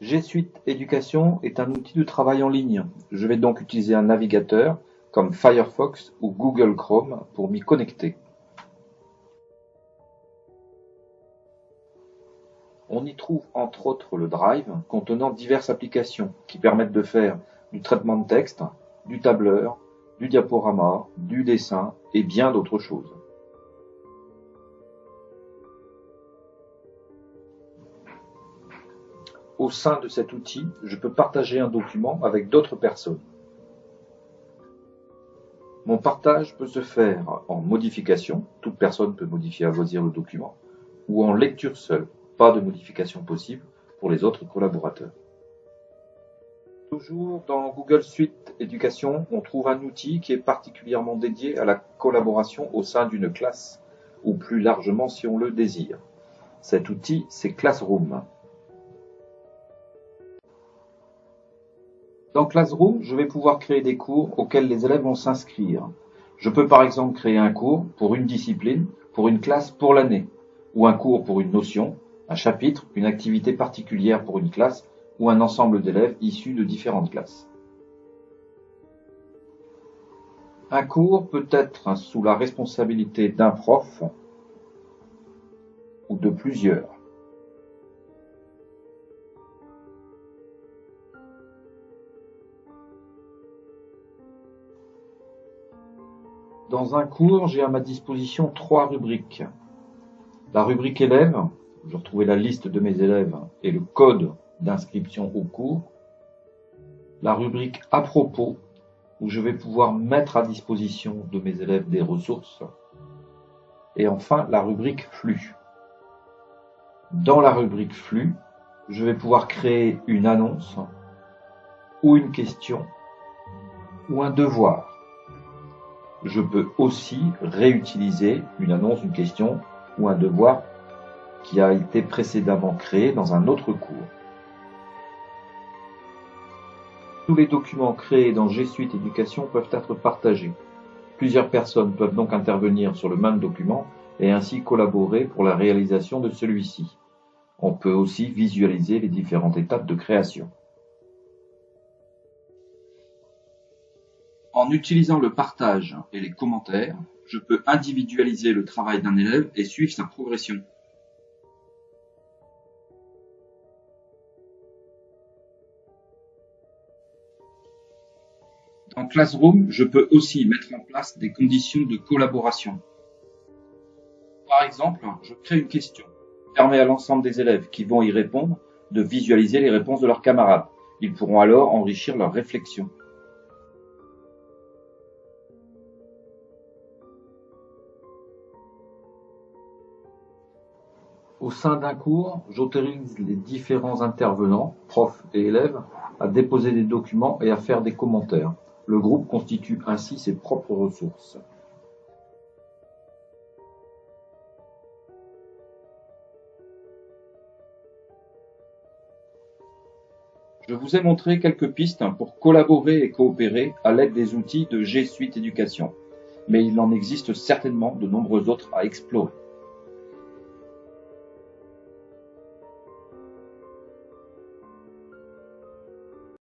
G Suite Education est un outil de travail en ligne. Je vais donc utiliser un navigateur comme Firefox ou Google Chrome pour m'y connecter. On y trouve entre autres le Drive contenant diverses applications qui permettent de faire du traitement de texte, du tableur, du diaporama, du dessin et bien d'autres choses. Au sein de cet outil, je peux partager un document avec d'autres personnes. Mon partage peut se faire en modification, toute personne peut modifier à loisir le document, ou en lecture seule, pas de modification possible pour les autres collaborateurs. Toujours dans Google Suite Education, on trouve un outil qui est particulièrement dédié à la collaboration au sein d'une classe, ou plus largement si on le désire. Cet outil, c'est Classroom. Dans Classroom, je vais pouvoir créer des cours auxquels les élèves vont s'inscrire. Je peux par exemple créer un cours pour une discipline, pour une classe pour l'année, ou un cours pour une notion, un chapitre, une activité particulière pour une classe, ou un ensemble d'élèves issus de différentes classes. Un cours peut être sous la responsabilité d'un prof ou de plusieurs. Dans un cours, j'ai à ma disposition 3 rubriques. La rubrique élèves, où je retrouvais la liste de mes élèves et le code d'inscription au cours. La rubrique à propos, où je vais pouvoir mettre à disposition de mes élèves des ressources. Et enfin, la rubrique flux. Dans la rubrique flux, je vais pouvoir créer une annonce ou une question ou un devoir. Je peux aussi réutiliser une annonce, une question ou un devoir qui a été précédemment créé dans un autre cours. Tous les documents créés dans G Suite Education peuvent être partagés. Plusieurs personnes peuvent donc intervenir sur le même document et ainsi collaborer pour la réalisation de celui-ci. On peut aussi visualiser les différentes étapes de création. En utilisant le partage et les commentaires, je peux individualiser le travail d'un élève et suivre sa progression. Dans Classroom, je peux aussi mettre en place des conditions de collaboration. Par exemple, je crée une question qui permet à l'ensemble des élèves qui vont y répondre de visualiser les réponses de leurs camarades. Ils pourront alors enrichir leur réflexion. Au sein d'un cours, j'autorise les différents intervenants, profs et élèves, à déposer des documents et à faire des commentaires. Le groupe constitue ainsi ses propres ressources. Je vous ai montré quelques pistes pour collaborer et coopérer à l'aide des outils de G Suite Education, mais il en existe certainement de nombreux autres à explorer.